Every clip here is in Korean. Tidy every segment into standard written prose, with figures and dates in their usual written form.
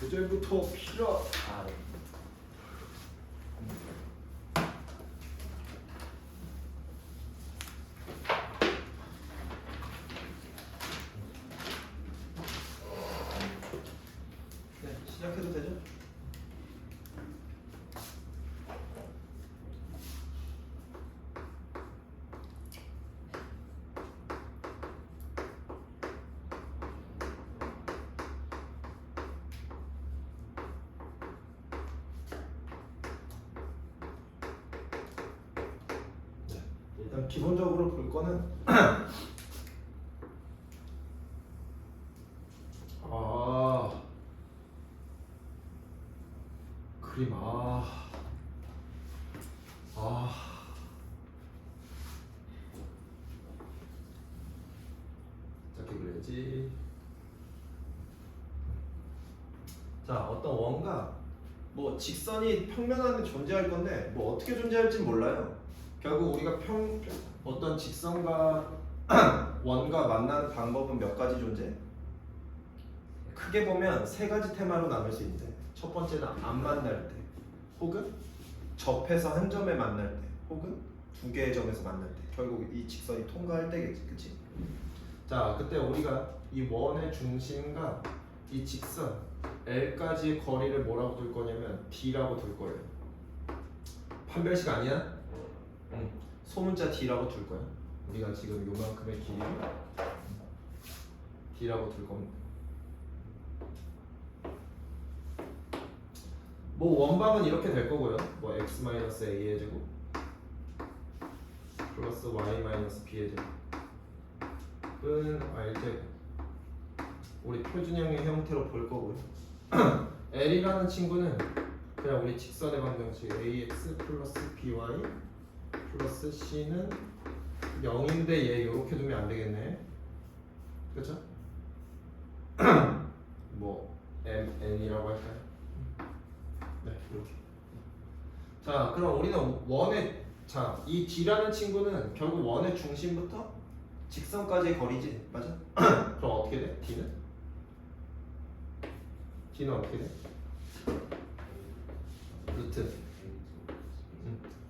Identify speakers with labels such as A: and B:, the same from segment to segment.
A: 교재부터 필요하다. 네, 시작해도 되죠? 일단 기본적으로 볼 거는 그림 작게 그려야지. 자, 어떤 원과 뭐 직선이 평면 안에 존재할 건데 뭐 어떻게 존재할지 몰라요. 결국 우리가 어떤 직선과 원과 만나는 방법은 몇 가지 존재? 크게 보면 세 가지 테마로 나눌 수 있는데, 첫 번째는 안 만날 때, 혹은 접해서 한 점에 만날 때, 혹은 두 개의 점에서 만날 때, 결국 이 직선이 통과할 때겠지, 그치? 자, 그때 우리가 이 원의 중심과 이 직선 L까지의 거리를 뭐라고 둘 거냐면 D라고 둘 거예요. 판별식 아니야? 소문자 D라고 둘 거야. 우리가 지금 요만큼의 길이를 D라고 둘 겁니다. 뭐 원방은 이렇게 될 거고요. 뭐 x-a의 제곱 플러스 y-b의 제곱은 r 제곱. 우리 표준형의 형태로 볼 거고요. L이라는 친구는 그냥 우리 직선의 방정식 ax 플러스 by 플러스 c는 0인데 얘 이렇게 두면 안 되겠네. 그렇죠? 뭐 mn이라고 할까요? 네, 이렇게. 자, 그럼 우리는 이 D라는 친구는 결국 원의 중심부터 직선까지의 거리지, 맞아? 그럼 어떻게 돼? D는 어떻게 돼? 루트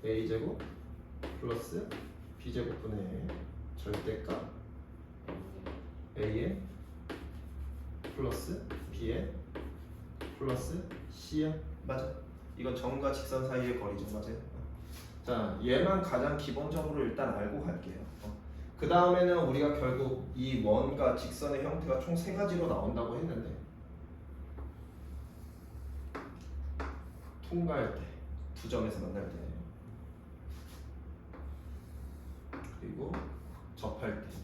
A: A 제곱 플러스 B 제곱분의 절대값 An 플러스 Bn 플러스 Cn. 맞아. 이건 점과 직선 사이의 거리죠, 맞아요. 자, 얘만 가장 기본적으로 일단 알고 갈게요. 그 다음에는 우리가 결국 이 원과 직선의 형태가 총 세 가지로 나온다고 했는데, 통과할 때, 두 점에서 만날 때, 그리고 접할 때,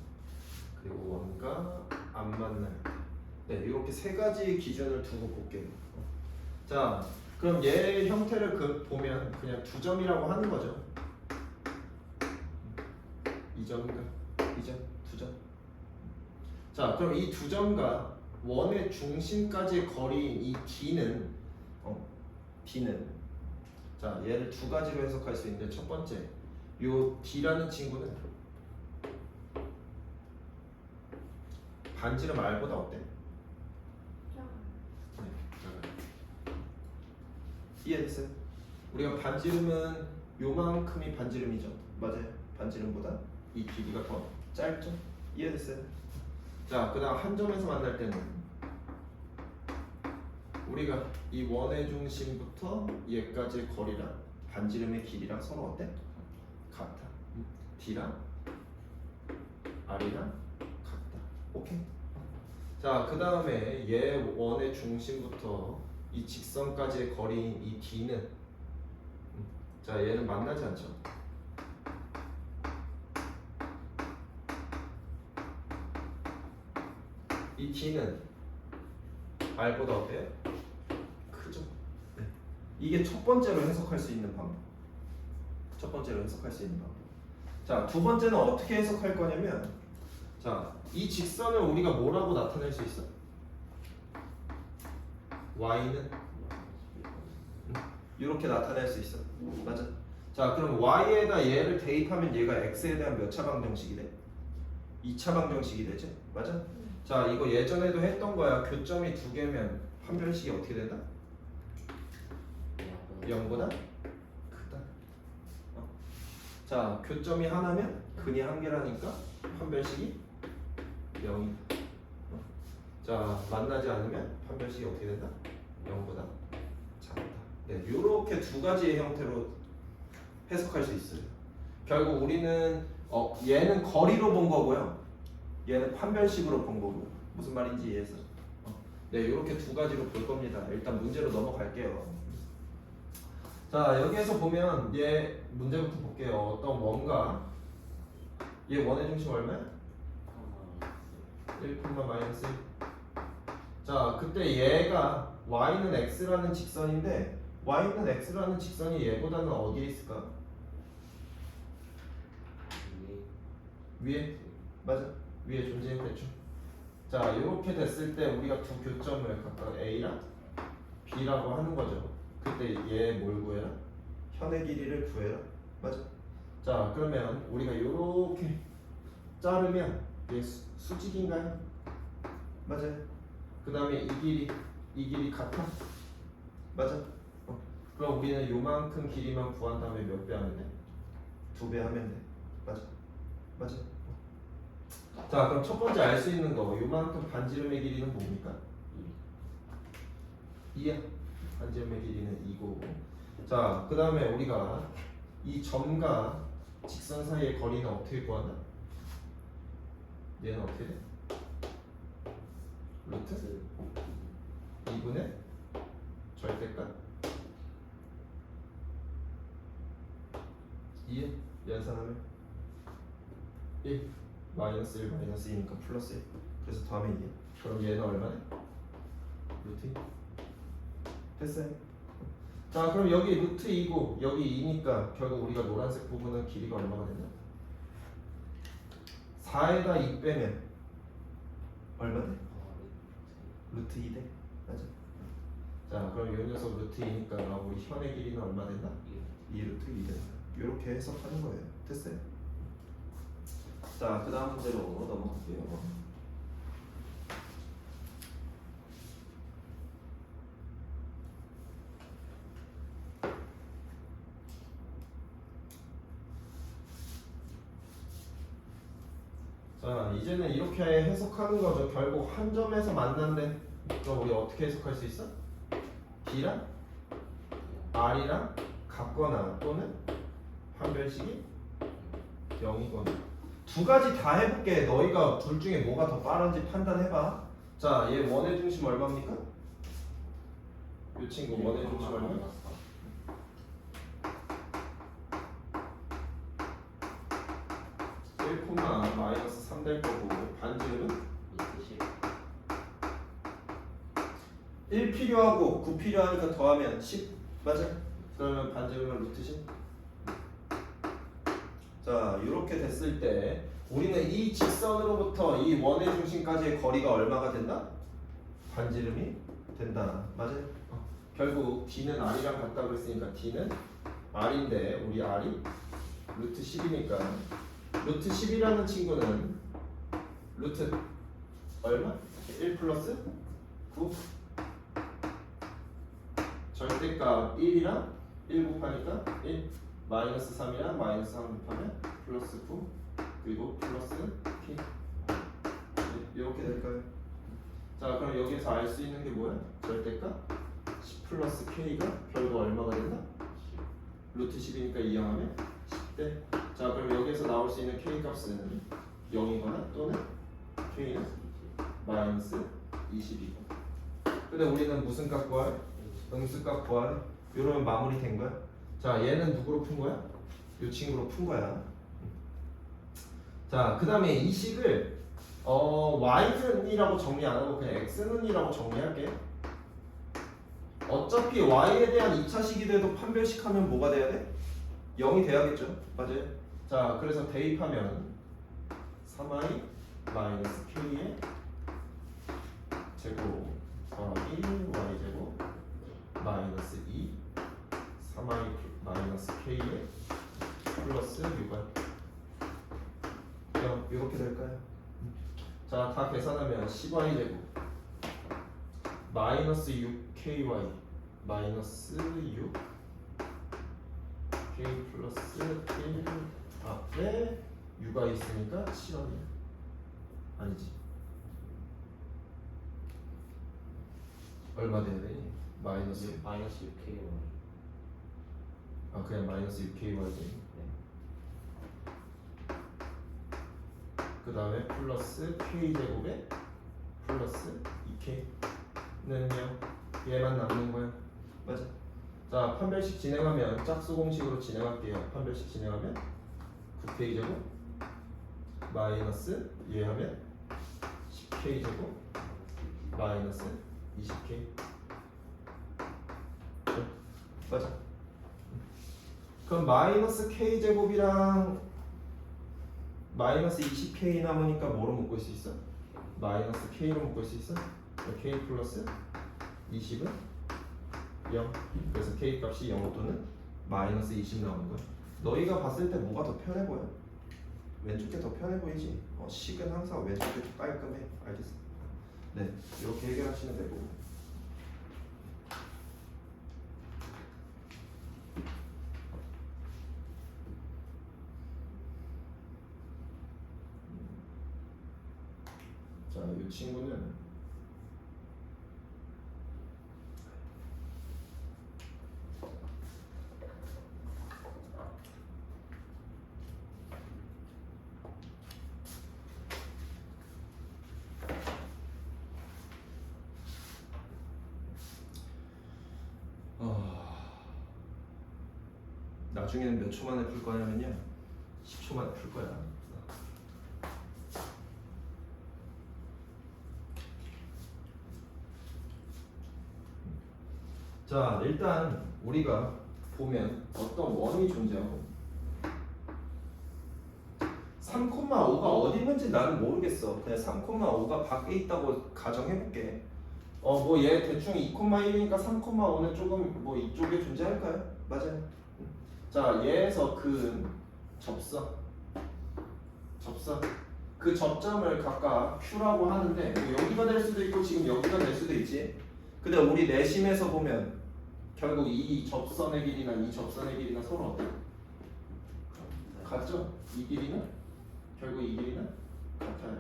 A: 그리고 원과 안 만날 때. 네, 이렇게 세 가지 기준을 두고 볼게요. 자, 그럼 얘 형태를 보면 그냥 두 점이라고 하는 거죠. 이 점과 이 점, 두 점. 자, 그럼 이 두 점과 원의 중심까지의 거리인 이 D는 자, 얘를 두 가지로 해석할 수 있는데, 첫 번째, 요 D라는 친구는 반지름 R보다 어때? 이해됐어요? 우리가 반지름은 요만큼이 반지름이죠, 맞아요. 반지름보다 이 길이가 더 짧죠? 이해됐어요? 자, 그 다음 한 점에서 만날 때는 우리가 이 원의 중심부터 얘까지의 거리랑 반지름의 길이랑 서로 어때? 같아. D랑 R이랑 같다. 오케이? 자, 그 다음에 얘 원의 중심부터 이 직선까지의 거리인 이 D는 자, 얘는 만나지 않죠? 이 D는 R보다 어때요? 크죠? 네. 이게 첫 번째로 해석할 수 있는 방법. 자, 두 번째는 어떻게 해석할 거냐면, 자, 이 직선을 우리가 뭐라고 나타낼 수 있어? y는 이렇게 나타낼 수 있어. 맞아. 자, 그럼 y에다 얘를 대입하면 얘가 x에 대한 몇 차 방정식이 돼? 2차 방정식이 되지? 맞아? 자, 이거 예전에도 했던 거야. 교점이 두 개면 판별식이 어떻게 된다? 0보다 크다. 자, 교점이 하나면 근이 한 개라니까 판별식이 0이다. 자, 만나지 않으면 판별식이 어떻게 된다? 0보다 작다. 네, 요렇게 두 가지의 형태로 해석할 수 있어요. 결국 우리는 얘는 거리로 본 거고요. 얘는 판별식으로 본 거고. 무슨 말인지 이해했어? 네, 이렇게 두 가지로 볼 겁니다. 일단 문제로 넘어갈게요. 자, 여기에서 보면 얘 문제부터 볼게요. 어떤 원가 얘 원의 중심 얼마야? 1, 마이너스 1. 자, 그때 얘가 y는 x라는 직선인데 y는 x라는 직선이 얘보다는 어디에 있을까? 위에? 맞아. 위에 존재해 대충. 자, 이렇게 됐을 때 우리가 두 교점을 각각 A랑 B라고 하는 거죠. 그때 얘 뭘 구해라? 현의 길이를 구해라. 맞아. 자, 그러면 우리가 이렇게 자르면 얘 수직인가요? 맞아요. 그 다음에 이 길이 같아? 맞아. 그럼 우리는 요만큼 길이만 구한 다음에 몇 배 하면 돼? 2배 하면 돼. 맞아. 맞아. 자, 그럼 첫 번째 알 수 있는 거 요만큼 반지름의 길이는 뭡니까? 2야. 반지름의 길이는 2고. 자, 그 다음에 우리가 이 점과 직선 사이의 거리는 어떻게 구한다? 얘는 어떻게 돼? 루트 2분의 절대값 2에 연산하면 1 마이너스 1 마이너스 2니까 플러스 1. 그래서 더하면 2. 그럼 얘는 얼마네? 루트 2. 됐어요. 자, 그럼 여기 루트 2고 여기 2니까 결국 우리가 노란색 부분은 길이가 얼마가 되냐? 4에다 2 빼면 얼마 돼? 루트 2 돼. 맞아. 자, 그럼 이 녀석 루트 2니까 우리 현의 길이는 얼마 된다? 2 루트 2 된다. 이렇게 해석하는 거예요. 됐어요? 자, 그 다음 문제로 넘어갈게요. 자, 이제는 이렇게 해석하는 거죠. 결국 한 점에서 만난데 그럼 우리 어떻게 해석할 수 있어? B랑 R이랑 같거나 또는 판별식이 0이거나 두 가지 다 해볼게. 너희가 둘 중에 뭐가 더 빠른지 판단해봐. 자, 얘 원의 중심 얼마입니까? 이 친구 원의 중심 얼마? 1, 마이너스 3 될 거고 반지름은 1 필요하고 9 필요하니까 더하면 10 맞아? 그러면 반지름은 루트 10. 자, 이렇게 됐을 때 우리는 이 직선으로부터 이 원의 중심까지의 거리가 얼마가 된다? 반지름이 된다. 맞아요? 결국 D는 R이랑 같다고 했으니까 D는 R인데 우리 R이 루트 10이니까 루트 10이라는 친구는 루트 얼마? 1 플러스 9 절대값 1이랑 1 곱하니까 1 마이너스 3이랑 마이너스 3 곱하면 플러스 9 그리고 플러스 K 이렇게 될까요? 자, 그럼 여기서 알 수 있는 게 뭐야? 절대값 10 플러스 K가 결국 얼마가 된다? 루트 10이니까 이항하면 10대. 자, 그럼 여기에서 나올 수 있는 K 값은 0이거나 또는 K는 마이너스 20이고. 근데 우리는 무슨 값 구할? 음수값 구하래. 이러면 마무리 된 거야. 자, 얘는 누구로 푼 거야? 이 친구로 푼 거야. 자, 그 다음에 이 식을 y는이라고 정리 안 하고 그냥 x는이라고 정리할게. 어차피 y에 대한 2차식이 돼도 판별식 하면 뭐가 돼야 돼? 0이 돼야겠죠. 맞아요. 자, 그래서 대입하면 3y 마이너스 k의 제곱 더하기 y 제곱 마이너스 2 3y 마이너스 k의 플러스 6y 이렇게 될까요? 자, 다 계산하면 10y 제곱 마이너스 6ky 마이너스 6 k 플러스 1 앞에 u가 있으니까 7원이야. 아니지. 얼마 돼야 되니? 마이너스
B: 마이너스 6K
A: 그냥 마이너스 6ky지. 그 다음에 플러스 k제곱에 플러스 2k는요 얘만 남는 거야. 맞아. 자, 판별식 진행하면 짝수 공식으로 진행할게요. 판별식 진행하면 9k제곱 마이너스 얘 하면 10k제곱 마이너스 20k. 맞아. 그럼 마이너스 k제곱이랑 마이너스 20k 남으니까 뭐로 묶을 수 있어? 마이너스 k로 묶을 수 있어? k 플러스 20은 0. 그래서 k 값이 0 또는 마이너스 20 나오는 거야. 너희가 봤을 때 뭐가 더 편해 보여? 왼쪽 게 더 편해 보이지? 식은 항상 왼쪽 게 더 깔끔해. 알겠어? 네, 이렇게 해결하시면 되고. 자, 이 친구는 나중에는 몇 초 만에 풀 거냐면요 10초 만에 풀 거야. 자, 일단 우리가 보면 어떤 원이 존재하고 3,5가 어디 있는지 나는 모르겠어. 그냥 3,5가 밖에 있다고 가정해볼게. 뭐 얘 대충 2,1이니까 3,5는 조금 뭐 이쪽에 존재할까요? 맞아요. 자, 얘에서 그 접선 그 접점을 각각 Q라고 하는데 뭐 여기가 될 수도 있고 지금 여기가 될 수도 있지. 근데 우리 내심에서 보면 결국 이 접선의 길이나 이 접선의 길이가 서로 어때? 같죠? 이 길이는 결국 이 길이는 같아요.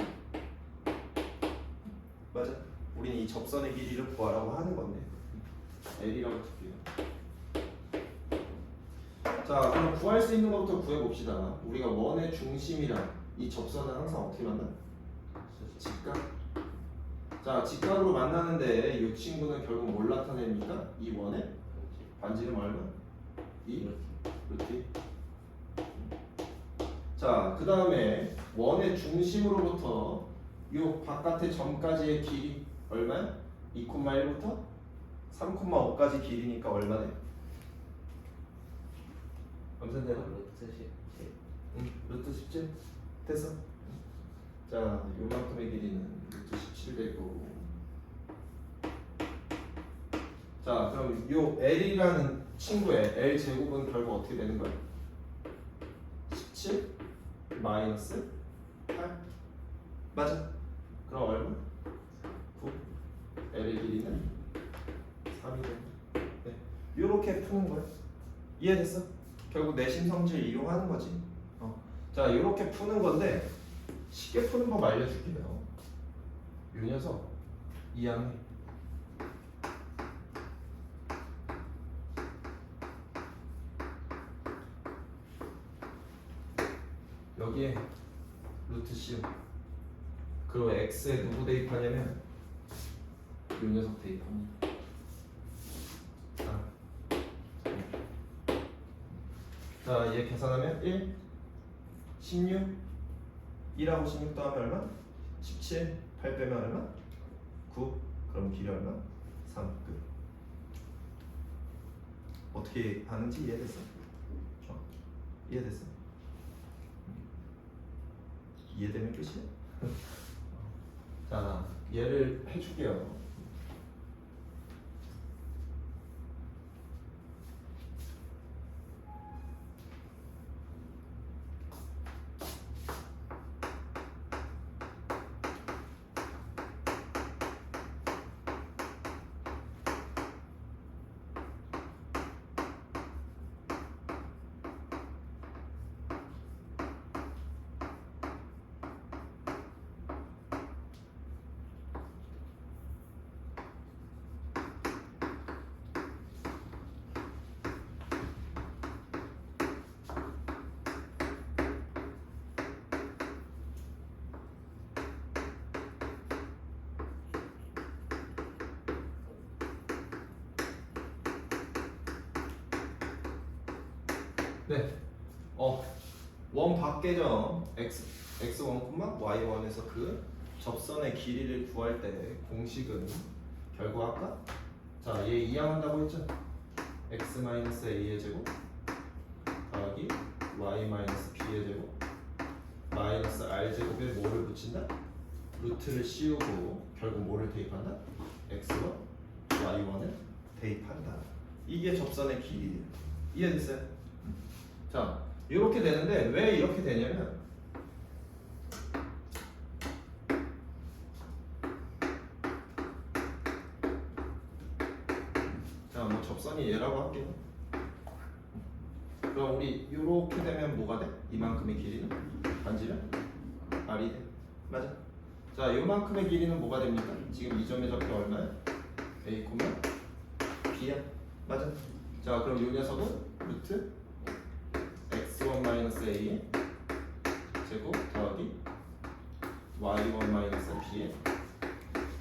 A: 맞아. 우리는 이 접선의 길이를 구하라고 하는 건데 L이라고 칠게요. 자, 그럼 구할 수 있는 것부터 구해봅시다. 우리가 원의 중심이랑 이 접선은 항상 어떻게 만나? 직각. 자, 직각으로 만나는데 이 친구는 결국 뭘 나타냅니까? 이 원의 반지름 얼마? 2 루트. 자, 그 다음에 원의 중심으로부터 이 바깥의 점까지의 길이 얼마야? 2,1부터 3,5까지 길이니까 얼마네? 엄선되나? 루트 17? 됐어? 자, 요만큼의 길이는 루트 17 되고. 자, 그럼 요 L이라는 친구의 L 제곱은 결국 어떻게 되는 거야? 17 마이너스 8 맞아? 그럼 얼마? 9 L의 길이는 3이 된다. 네. 요렇게 푸는 거야. 이해됐어? 결국 내심 성질 이용하는 거지. 자, 요렇게 푸는 건데 쉽게 푸는 법 알려줄게요. 요 녀석 이항해. 여기에 루트 C 그리고 x에 누구 대입하냐면 요 녀석 대입합니다. 자, 얘 계산하면 1 16 1하고 16 더하면 얼마? 17 8 빼면 얼마? 9 그럼 길이 얼마? 3 끝. 어떻게 하는지 이해됐어? 이해됐어? 이해되면 끝이야? 자, 얘를 해줄게요. 네. 원 밖에죠. x1, y1에서 그 접선의 길이를 구할 때 공식은 결국 아까 자, 얘 이항한다고 했죠. x-a의 제곱 더하기 y-b의 제곱 마이너스 r 제곱에 뭐를 붙인다? 루트를 씌우고 결국 뭐를 대입한다? x와 y1을 대입한다. 이게 접선의 길이에요. 이해됐어요? 자, 이렇게 되는데 왜 이렇게 되냐면 자, 뭐 접선이 얘라고 할게요. 그럼 우리 이렇게 되면 뭐가 돼? 이만큼의 길이는 반지름 r이 돼. 맞아. 자, 이만큼의 길이는 뭐가 됩니까? 지금 이 점의 좌표 얼마야? a, b야. 맞아. 자, 그럼 이 녀석은 루트 x1-a의 제곱 더하기 y1-b의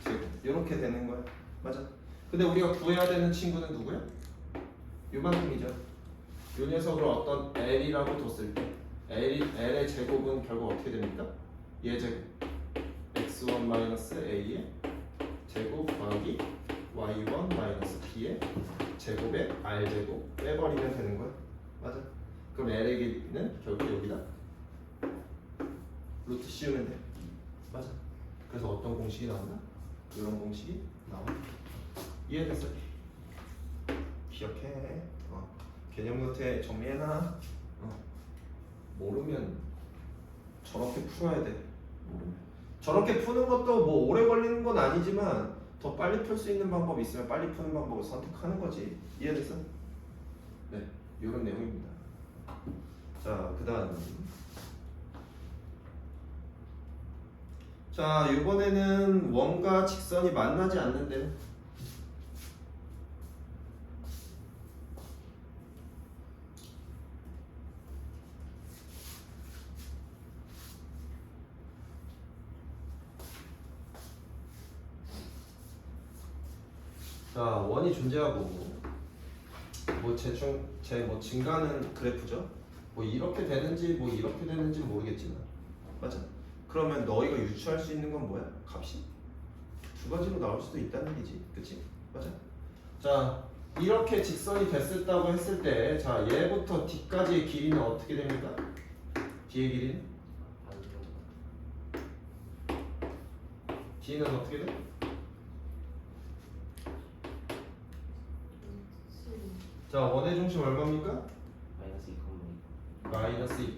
A: 제곱 이렇게 되는 거야. 맞아. 근데 우리가 구해야 되는 친구는 누구야? 요만큼이죠. 요 녀석을 어떤 L이라고 뒀을 때 L의 제곱은 결국 어떻게 됩니까? 얘 제곱 x1-a의 제곱 더하기 y1-b의 제곱에 r제곱 빼버리면 되는 거야. 맞아. 그럼 L의 길이는 결국 여기다 루트 씌우면 돼. 맞아. 그래서 어떤 공식이 나온다? 이런 공식이 나온다. 이해됐어? 기억해. 개념 노트에 정리해놔. 모르면 저렇게 풀어야 돼. 모르면 저렇게 푸는 것도 뭐 오래 걸리는 건 아니지만 더 빨리 풀 수 있는 방법이 있으면 빨리 푸는 방법을 선택하는 거지. 이해됐어? 네, 이런 내용입니다. 자, 그다음. 자, 이번에는 원과 직선이 만나지 않는데. 자, 원이 존재하고 뭐 뭐 증가하는 그래프죠. 뭐 이렇게 되는지 뭐 이렇게 되는지 모르겠지만 맞아. 그러면 너희가 유추할 수 있는 건 뭐야? 값이 두 가지로 나올 수도 있다는 얘기지, 그치? 맞아. 자, 이렇게 직선이 됐었다고 했을 때, 자, 얘부터 D까지의 길이는 어떻게 됩니까? D의 길이는? D는 어떻게 돼? 자, 원의 중심 얼마입니까? 마이너스 2,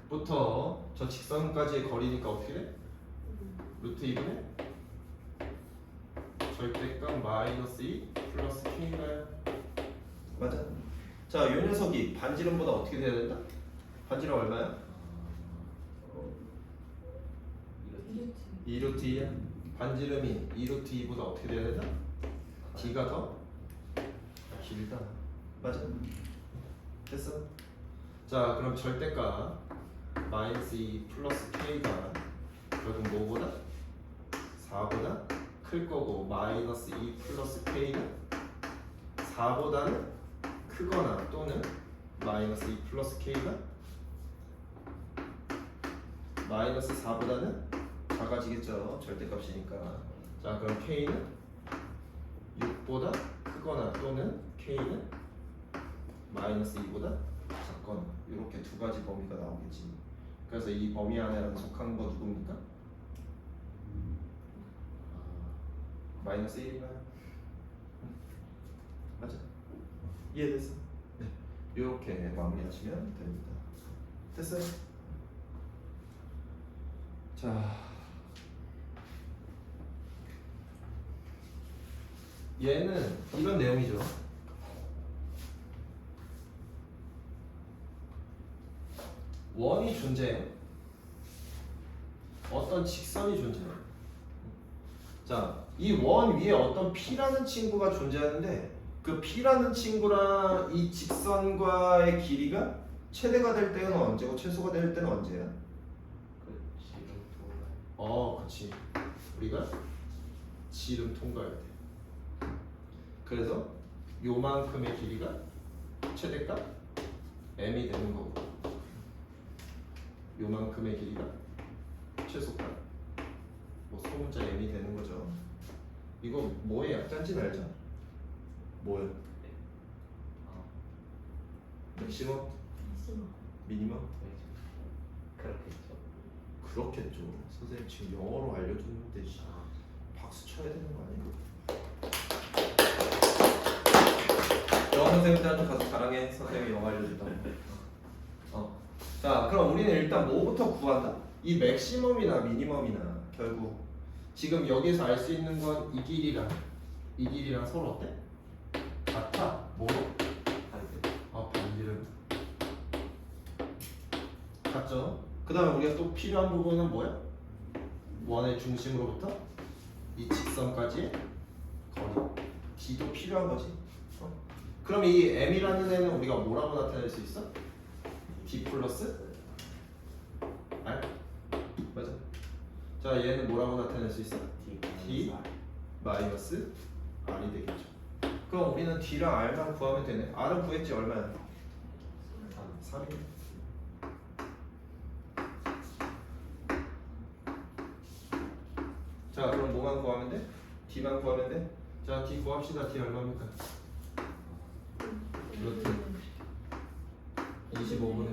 A: 부터 저 직선까지의 거리니까 어떻게 돼? 루트 2분의 절대값 마이너스 2 플러스 K인가요? 맞아. 자, 이 녀석이 반지름보다 어떻게 돼야 된다? 반지름 얼마야? 2루트 2야. 반지름이 2루트 2보다 어떻게 돼야 된다? D가 더 길다. 맞아. 됐어? 자, 그럼 절대값 마이너스 2 플러스 K가 결국 뭐보다? 4보다 클 거고 마이너스 2 플러스 K는 4보다는 크거나 또는 마이너스 2 플러스 K가 마이너스 4보다는 작아지겠죠. 절대값이니까. 자, 그럼 K는 6보다 크거나 또는 K는 마이너스 2보다 작거나 이렇게 두 가지 범위가 나오겠지. 그래서 이 범위 안에 속한 거 누굽니까? 마이너스 1인가요? 맞아. 이해됐어? 네. 이렇게 마무리하시면 됩니다. 됐어요? 자, 얘는 이런 내용이죠. 원이 존재해요. 어떤 직선이 존재해요. 자, 이 원 위에 어떤 P라는 친구가 존재하는데 그 P라는 친구랑 이 직선과의 길이가 최대가 될 때는 언제고 최소가 될 때는 언제야? 그치. 우리가 지름 통과할 때. 그래서 요만큼의 길이가 최대값 m이 되는 거고 요만큼의 길이가 최소값 뭐 소문자 m이 되는 거죠. 이거 뭐의 약자인지는 알죠? 뭐요? 맥시멈? 미니멈?
B: 그렇겠죠.
A: 그렇겠죠. 선생님 지금 영어로 알려줬는데 박수 쳐야 되는 거 아니에요? 영어 선생님들한테 가서 자랑해. 선생님이 영어 알려줬다고. 자, 그럼 우리는 일단 뭐부터 구한다? 이 맥시멈이나 미니멈이나 결국 지금 여기서 알 수 있는 건 이 길이랑 서로 어때? 같아. 뭐로? 반지름. 같죠? 그 다음에 우리가 또 필요한 부분은 뭐야? 원의 중심으로부터 이 직선까지의 거리 D도 필요한 거지. 그럼 이 M이라는 애는 우리가 뭐라고 나타낼 수 있어? D 플러스 R? 맞아. 자, 얘는 뭐라고 나타낼 수 있어? D 마이너스 R이 되겠죠. 그럼 우리는 D랑 R만 구하면 되네. R은 구했지. 얼마야? 3이네. 자, 그럼 뭐만 구하면 돼? D만 구하면 돼? 자, D 구합시다. D 얼마입니까? 루트 25분의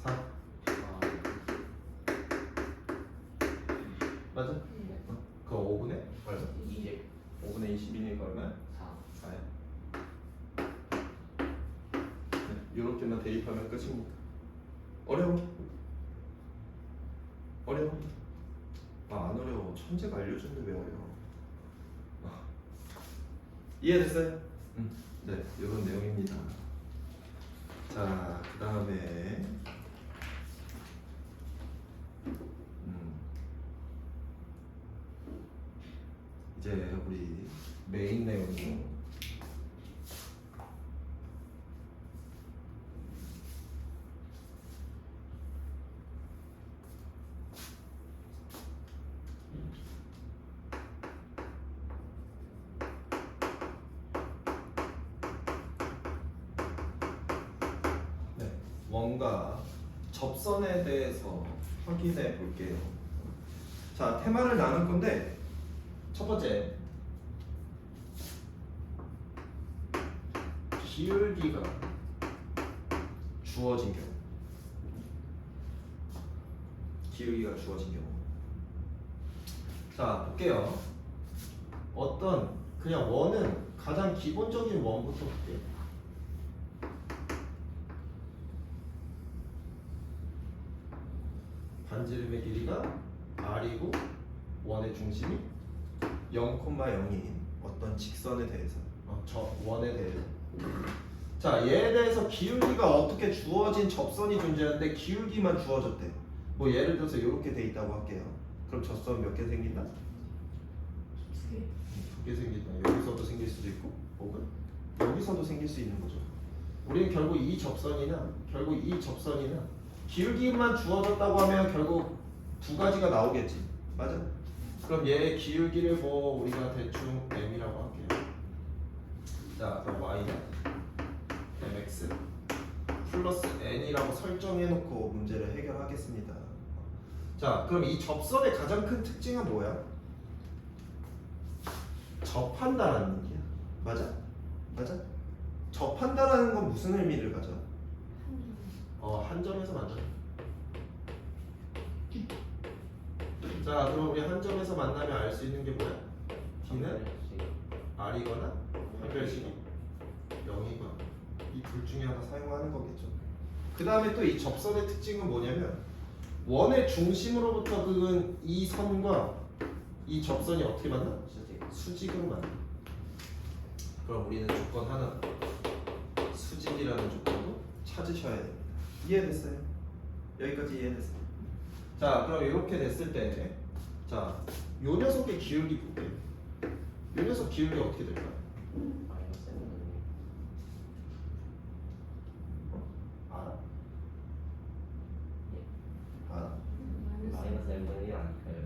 A: 4. 맞아? 그거 5분의 얼마? 5분의 21이니까 얼마야? 4야. 이렇게만 대입하면 끝입니다. 어려워? 어려워? 안 어려워. 천재가 알려줬는데 왜 어려워? 이해됐어요? 네, 이런 내용입니다. 자, 그 다음에 이제 우리 메인 내용이 원과 접선에 대해서 확인해 볼게요. 자, 테마를 나눌 건데 첫 번째 기울기가 주어진 경우. 기울기가 주어진 경우. 자, 볼게요. 어떤 그냥 원은 가장 기본적인 원부터 볼게요. 반지름의 길이가 R이고 원의 중심이 0,0인 어떤 직선에 대해서 저 원에 대해서 자, 얘에 대해서 기울기가 어떻게 주어진 접선이 존재하는데 기울기만 주어졌대. 뭐 예를 들어서 이렇게 돼 있다고 할게요. 그럼 접선 몇 개 생긴다? 2개 생긴다. 여기서도 생길 수도 있고 혹은 여기서도 생길 수 있는 거죠. 우리는 결국 이 접선이나 기울기만 주어졌다고 하면 결국 두 가지가 나오겠지. 맞아? 그럼 얘의 기울기를 뭐 우리가 대충 m이라고 할게요. 자, 그럼 y는 mx 플러스 n이라고 설정해 놓고 문제를 해결하겠습니다. 자, 그럼 이 접선의 가장 큰 특징은 뭐야? 접한다라는 얘기야. 맞아? 맞아? 접한다라는 건 무슨 의미를 가져? 한 점에서 만나. 자, 그럼 우리 한 점에서 만나면 알 수 있는 게 뭐야? D는 R이거나 판별식이 0이거나 이 둘 중에 하나 사용하는 거겠죠. 그 다음에 또 이 접선의 특징은 뭐냐면 원의 중심으로부터 그은 이 선과 이 접선이 어떻게 만나? 수직으로 만나. 그럼 우리는 조건 하나 수직이라는 조건도 찾으셔야 됩니다. 이해됐어요? 여기까지 이해됐어요? 자, 그럼 이렇게 됐을 때, 자, 요 녀석의 기울기 볼게요. 요 녀석 기울기 어떻게 될까? 알아? 알아?
B: 마이너스 n분의 1 아닐까요?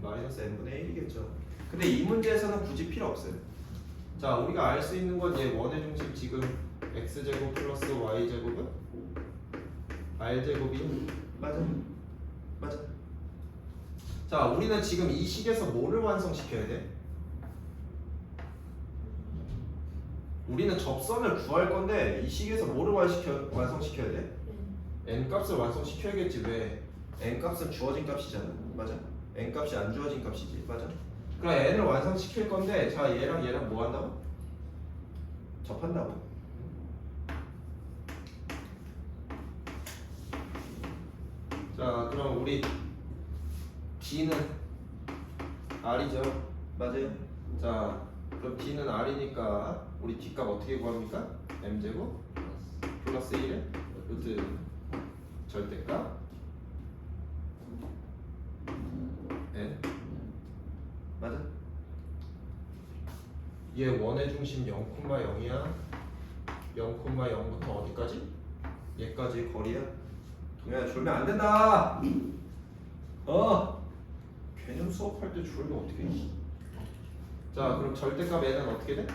A: 마이너스 n분의 1이겠죠. 근데 이 문제에서는 굳이 필요 없어요. 자, 우리가 알 수 있는 건 얘 원의 중심 지금 x제곱 플러스 y제곱은 r제곱이 맞아? 맞아. 자, 우리는 지금 이 식에서 뭐를 완성시켜야 돼? 우리는 접선을 구할 건데 이 식에서 뭐를 완성시켜야 돼? n값을 완성시켜야겠지. 왜? n값은 주어진 값이잖아. 맞아? n값이 안 주어진 값이지. 맞아? 그럼 n을 완성시킬 건데 자, 얘랑 얘랑 뭐 한다고? 접한다고. 자, 그럼 우리 D는 R이죠. 맞아요? 자, 그럼 D는 R이니까 우리 D값 어떻게 구합니까? M제곱 플러스 1의 루트 절대값 N. 맞아? 얘 원의 중심 0,0이야. 0,0부터 어디까지? 얘까지 거리야. 동현아, 졸면 안 된다. 개념 수업할 때 졸면 어떻게 해? 자, 그럼 절대값 N은 어떻게 돼?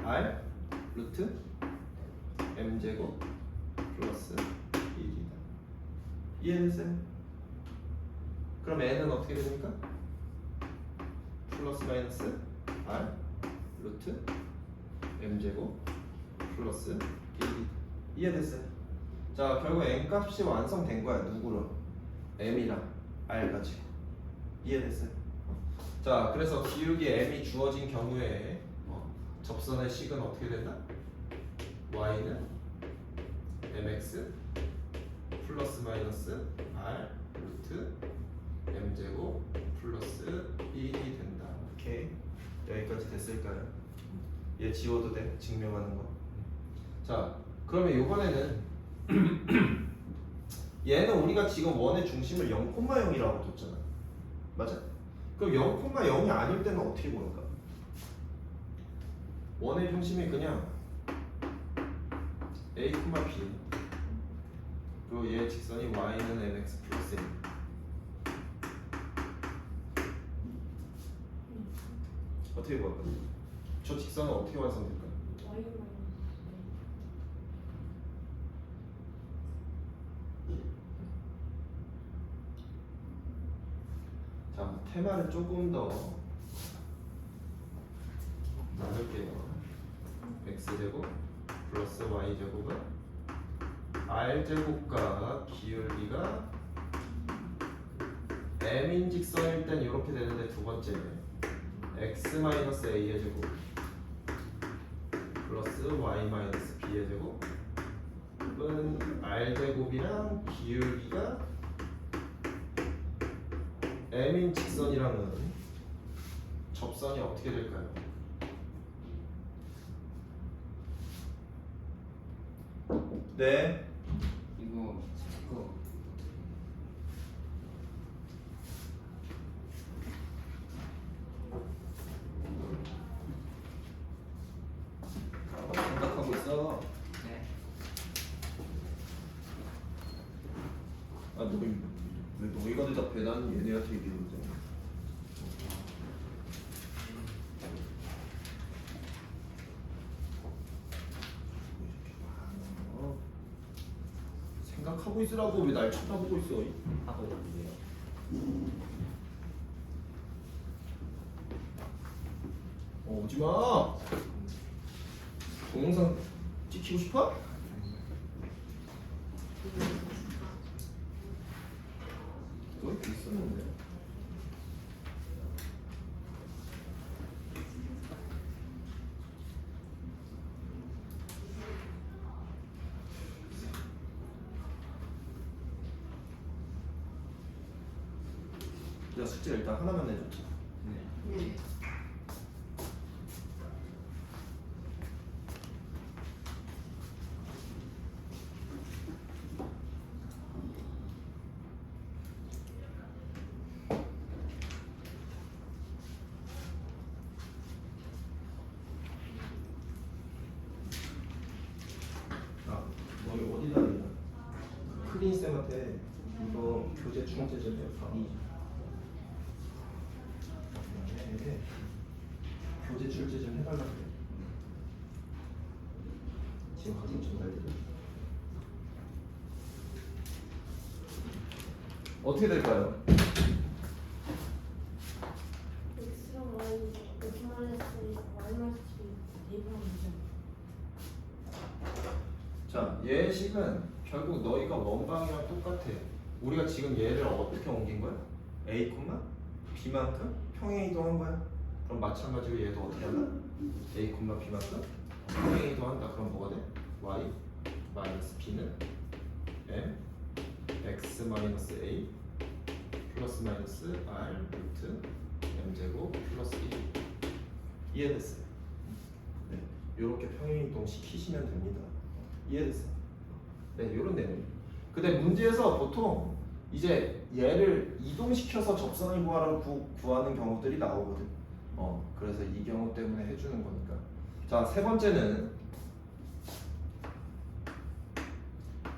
A: R 루트 M제곱 플러스 1이다. 이해됐어요? 그럼 N은 어떻게 됩니까? 플러스 마이너스 R 루트 M제곱 플러스 1이다. 이해됐어요? 자, 결국 N값이 완성된 거야. 누구로? M이랑 R 가지고. 이해됐어요? 자, 그래서 기울기 M이 주어진 경우에 접선의 식은 어떻게 된다? Y는 MX 플러스 마이너스 R 루트 M제곱 플러스 1이 된다. 오케이. 여기까지 됐을까요? 얘 지워도 돼. 증명하는 거. 자, 그러면 이번에는 얘는 우리가 지금 원의 중심을 0,0이라고 뒀잖아. 맞아? 그럼 0,0이 아닐 때는 어떻게 보는가? 원의 중심이 그냥 A, B 그리고 얘 직선이 y는 mx 플러스 1. 어떻게 볼까? 저 직선은 어떻게 완성될까? 자, 테마를 조금 더 나눌게요. x제곱 플러스 y제곱은 r제곱과 기울기가 m인 직선일 땐 이렇게 되는데, 두 번째 x-a의 제곱 플러스 y-b의 제곱은 r제곱이랑 기울기가 m인 직선이랑은 접선이 어떻게 될까요? 네.
C: 이거 스티커
A: 생각하고 있어.
C: 네.
A: 아, 왜 너희가 대답해? 난 얘네한테 얘기했는데. 생각하고 있으라고. 왜 날 쳐다보고 있어?
B: 하고 있는데요.
A: 오지 마. 동영상 찍히고 싶어? 너 이렇게 있었는데. 야, 숙제 일단 하나만 내줬지.
C: 네.
A: 아, 너희 어디다 냈냐? 클린 쌤한테 이거 교재 충제 좀 해봐. 이게 해달라고 해. 지금 확인 전달드려. 어떻게 될까요?
D: X랑 Y X 마이너스 Y 마이너스 대입하면
A: 자, 예식은 결국 너희가 원방이랑 똑같아. 우리가 지금 얘를 어떻게 옮긴 거야? A, B만큼 평행 이동한 거야. 그럼 마찬가지로 얘도 어떻게 한다? A, B만큼 평행 이동한다. 그럼 뭐가 돼? Y 마이너스 B는 M X 마이너스 A 플러스 마이너스 R 루트 M 제곱 플러스 1. 이해됐어요? 네, 이렇게 평행 이동 시키시면 됩니다. 이해됐어? 네, 요런 내용. 근데 문제에서 보통 이제 얘를 이동시켜서 접선을 구하는 경우들이 나오거든. 그래서 이 경우 때문에 해주는 거니까. 자, 세 번째는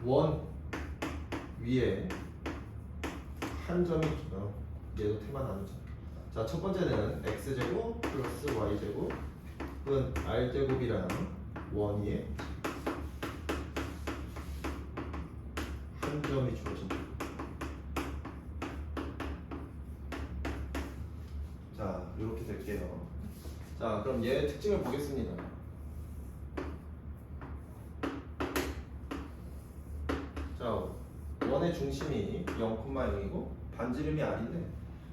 A: 원 위에 한 점이 얘도 테마 나누자. 자, 첫 번째는 x제곱 플러스 y제곱 은 r제곱이랑 원 위에 한 점이 주어진다. 자, 이렇게 될게요. 자, 그럼 얘 특징을 보겠습니다. 자, 원의 중심이 0,0이고 반지름이 r인데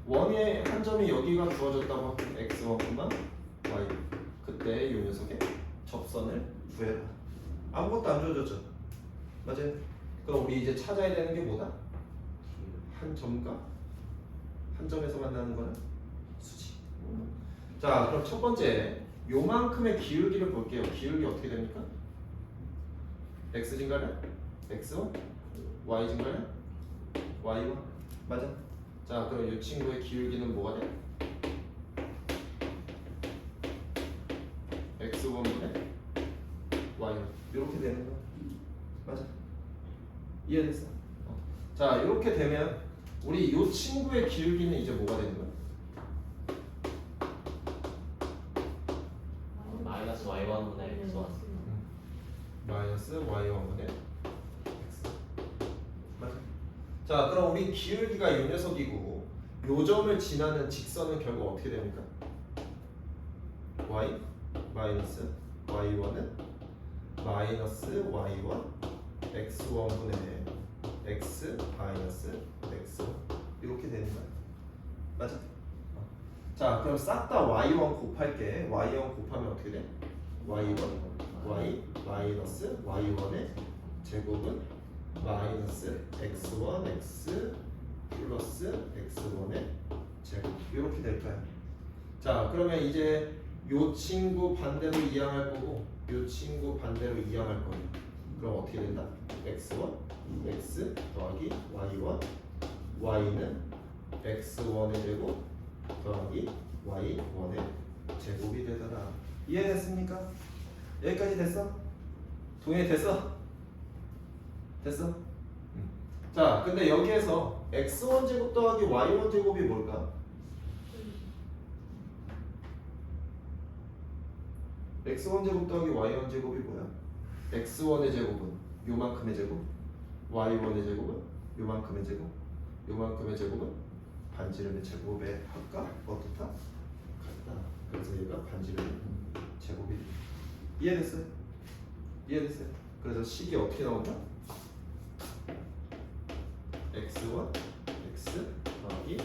A: 원의 한 점이 여기가 주어졌다고 하면 x1, y. 그때 이 녀석의 접선을 구해라. 아무것도 안 주어졌죠? 맞아요? 그럼 우리 이제 찾아야 되는 게 뭐다? 한 점과 한 점에서 만나는 거는 수직. 자, 그럼 첫 번째 요만큼의 기울기를 볼게요. 기울기 어떻게 됩니까? x 증가량? x1? y 증가량? y1? 맞아? 자, 그럼 이 친구의 기울기는 뭐가 돼? x1분의 y1 이렇게 되는 거야. 맞아? 이해됐어? 자, 이렇게 되면 우리 이 친구의 기울기는 이제 뭐가 되는 거야?
B: 마이너스 y1분의 x1.
A: 마이너스 y1분의 x. 맞아? 자, 그럼 우리 기울기가 이 녀석이고 요 점을 지나는 직선은 결국 어떻게 됩니까? y 마이너스 y1은 마이너스 y1 x1분의 x 마이너스 x1 이렇게 되는 거야. 맞아? 자, 그럼 싹 다 y1 곱할게. y1 곱하면 어떻게 돼? y1 y 마이너스 y1의 제곱은 마이너스 x1 x 플러스 x1의 제곱 이렇게 될 거야. 자, 그러면 이제 요 친구 반대로 이항할 거고 요 친구 반대로 이항할 거예요. 그럼 어떻게 된다? x1 x 더하기 y1 y는 x1의 제곱 더하기 y1의 제곱이 되더라. 이해됐습니까? 여기까지 됐어? 동의됐어? 됐어? 자, 근데 여기에서 x1 제곱 더하기 y1 제곱이 뭘까? x1 제곱 더하기 y1 제곱이 뭐야? x1의 제곱은 요만큼의 제곱, y1의 제곱은 요만큼의 제곱, 요만큼의 제곱은 반지름의 제곱에 합과 어떻다? 같다. 그래서 얘가 반지름의 제곱이 돼. 이해됐어요? 이해됐어요? 그래서 식이 어떻게 나온다? x1, x 더하기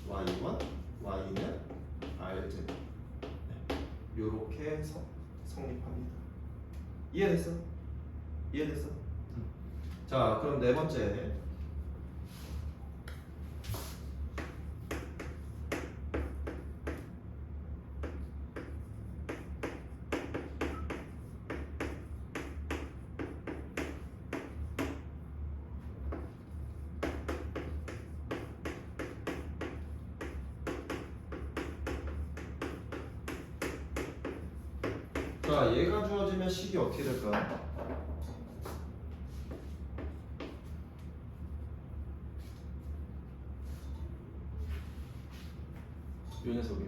A: y1, y는 r제곱. 네. 요렇게 성립합니다. 이해됐어? 이해됐어? 자, 그럼 네 번째. 자, 얘가 주어지면 식이 어떻게 될까? 요 녀석이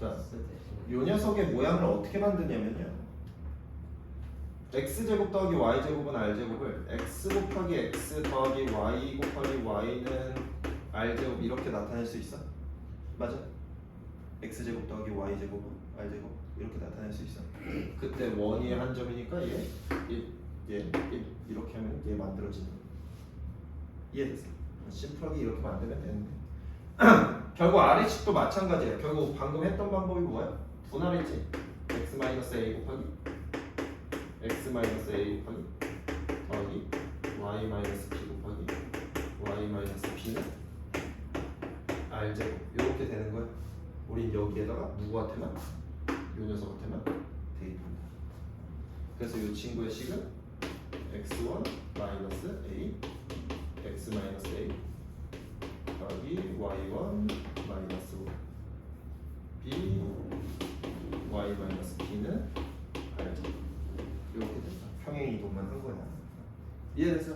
A: 자,
B: S 대신
A: 요 녀석의 모양을 어떻게 만드냐면요. x제곱 더하기 y제곱은 r제곱을 x 곱하기 x 더하기 y 곱하기 y는 r제곱 이렇게 나타낼 수 있어? 맞아? x제곱 더하기 y제곱은 r제곱 이렇게 나타낼 수 있어. 그때 원위의 한 점이니까 얘 이렇게 하면 얘 만들어지는 거야. 이해됐어? 심플하게 이렇게 만들면 되는데 결국 아래식도 마찬가지야. 결국 방금 했던 방법이 뭐야? 분할했지? x-a 곱하기 x-a 곱하기 더하기 y-b 곱하기 y-b는 r제곱 이렇게 되는 거야. 우린 여기에다가 누구한테만? 요 녀석한테만 대입한다. 그래서 이 친구의 식은 x1 a x-a 더하기 y1 b y-b는 r제곱 이렇게 된다. 평행 이동만 한 거야. 이해됐어?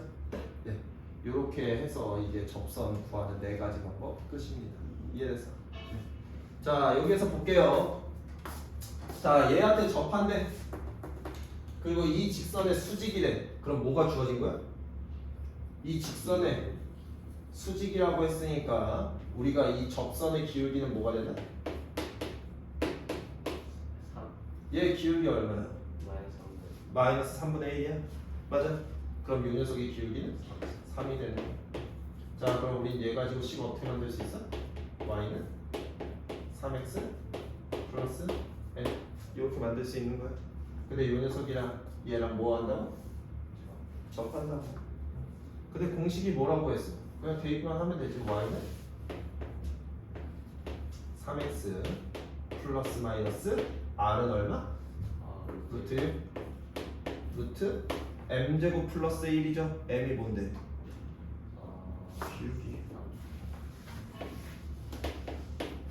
A: 네. 이렇게 해서 이제 접선 구하는 4가지 방법 끝입니다. 이해됐어? 네. 자, 여기에서 볼게요. 자, 얘한테 접한대. 그리고 이 직선의 수직이래. 그럼 뭐가 주어진 거야? 이 직선의 수직이라고 했으니까 우리가 이 접선의 기울기는 뭐가 되나?
B: 3
A: 얘 기울기 얼마나?
B: 마이너스 3분
A: 마이너스 3분의 1이야? 맞아? 그럼 이 녀석의 기울기는 3이 되는 거야. 자, 그럼 우린 얘 가지고 식 어떻게 만들 수 있어? y는 3x 플러스 n 이렇게 만들 수 있는 거야. 근데 이 녀석이랑 얘랑 뭐 한다고? 접한다고. 근데 공식이 뭐라고 했어? 그냥 대입만 하면 되지. y는 3x 플러스 마이너스 r은 얼마? 루트 m제곱 플러스 1이죠. m이 뭔데? 기울기.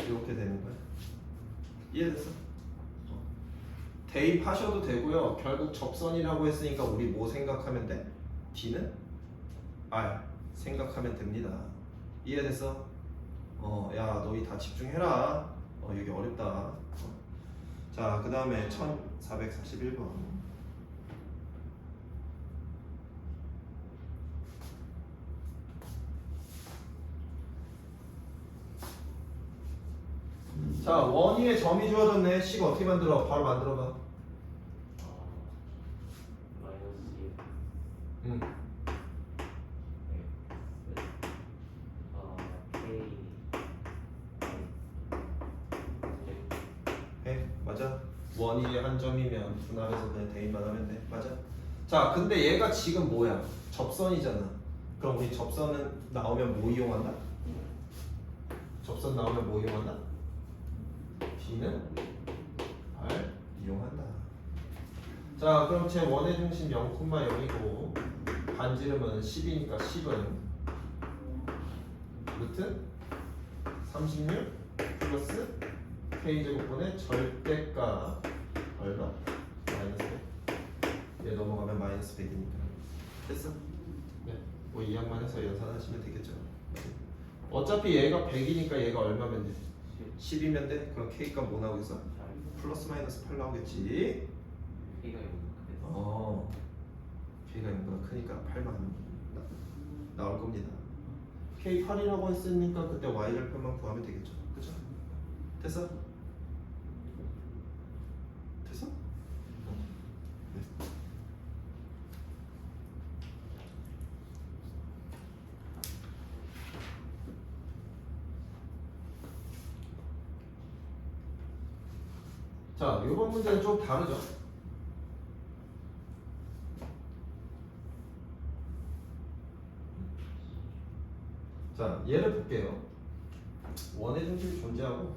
A: 이렇게 되는 거야. 이해됐어? 대입하셔도 되고요. 결국 접선이라고 했으니까 우리 뭐 생각하면 돼? D는 R 생각하면 됩니다. 이해됐어? 야 너희 다 집중해라. 여기 어렵다. 자, 그 다음에 1441번. 자, 원위에 점이 주어졌네. 식 어떻게 만들어? 바로 만들어봐.
B: 마이너스 2
A: 응. 해. 맞아. 원위에 한 점이면 분할해서 그냥 대입만 하면 돼. 맞아. 자, 근데 얘가 지금 뭐야? 접선이잖아. 그럼 우리 접선은 나오면 뭐 이용한다? 접선 나오면 뭐 이용한다? B는 R 이용한다. 자, 그럼 제 원의 중심 0,0이고 반지름은 10이니까 10은 루트 36 플러스 K제곱분의 절대가 얼마? 마이너스 100. 얘 넘어가면 마이너스 100이니까 됐어? 네. 뭐 이 양만 해서 연산하시면 되겠죠. 어차피 얘가 100이니까 얘가 얼마면 돼? 10이면 돼? 그럼 K값 뭐 나오겠어? 플러스 마이너스 8 나오겠지?
B: K가
A: K가 0보다 크니까 8만 나올 겁니다. K 8이라고 했으니까 그때 Y절편만 구하면 되겠죠. 그죠? 됐어? 됐어? 네. 자, 이번 문제는 좀 다르죠. 자, 얘를 볼게요. 원의 중심이 존재하고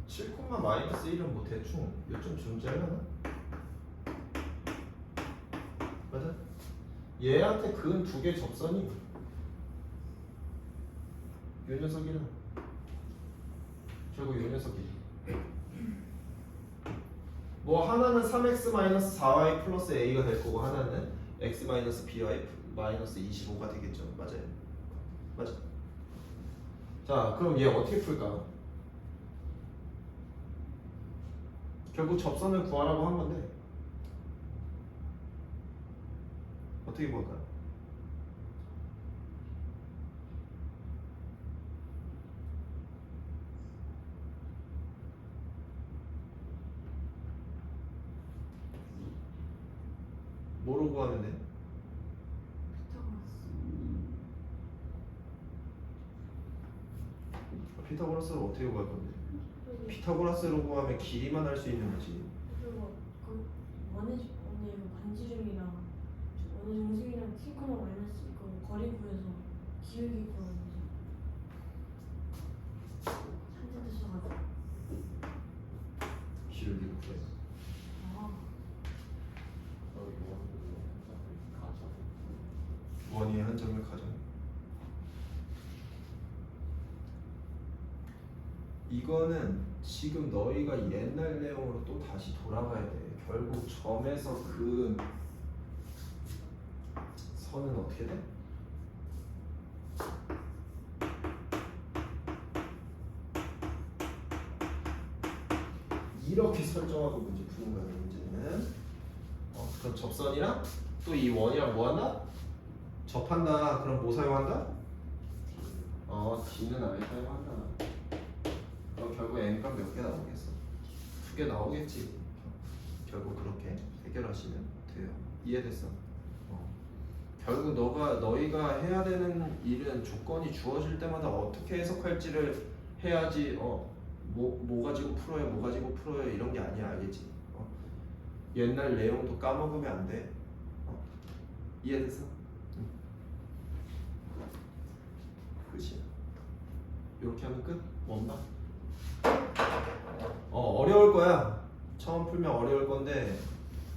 A: 7, 마이너스 1은 뭐 대충 요즘 존재하려나? 맞아? 얘한테 그은 두 개 접선이 요 녀석이랑 결국 요 녀석이 뭐 하나는 3x-4y 플러스 a가 될 거고 하나는 x-by 마이너스 25가 되겠죠. 맞아요? 맞아. 자, 그럼 얘 어떻게 풀까? 결국 접선을 구하라고 한 건데 어떻게 볼까요? 뭐로 구하면 돼? 피타고라스를 어떻게 구할 건데? 피타고라스로 구하면 길이만 할 수 있는 거지.
D: 그리고 그 어느 반지름이랑 어느 정식이랑 t, 마이너스 그 거리 구해서 기울기 구하는 거죠. 산뜻 쓰셔가지고.
A: 기울기 구해.
D: 아,
B: 여기 원으로 가져.
A: 원위의 한 점을 가져. 이거는 지금 너희가 옛날 내용으로 또 다시 돌아가야 돼. 결국 점에서 그 선은 어떻게 돼? 이렇게 설정하고 문제 푸는 거야. 문제는 그럼 접선이랑 또 이 원이랑 뭐 한다? 접한다. 그럼 뭐 사용한다? D는 아예 사용한다. 그럼 결국 n값 몇 개 나오겠어? 2개 나오겠지. 결국 그렇게 해결하시면 돼요. 이해됐어? 결국 너희가 해야 되는 일은 조건이 주어질 때마다 어떻게 해석할지를 해야지. 뭐 가지고 풀어요, 뭐 가지고 풀어요 이런 게 아니야, 알겠지? 옛날 내용도 까먹으면 안 돼. 이해됐어? 끝이야. 이렇게 하면 끝. 원만. 어려울 거야. 처음 풀면 어려울 건데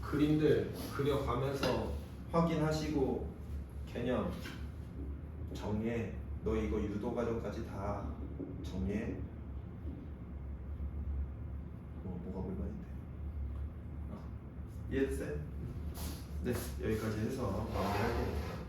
A: 그림들 그려가면서 확인하시고 개념 정리해. 너 이거 유도 과정까지 다 정리해. 뭐가 불만인데? 이해됐어요? 네, 여기까지 해서 마무리할게요.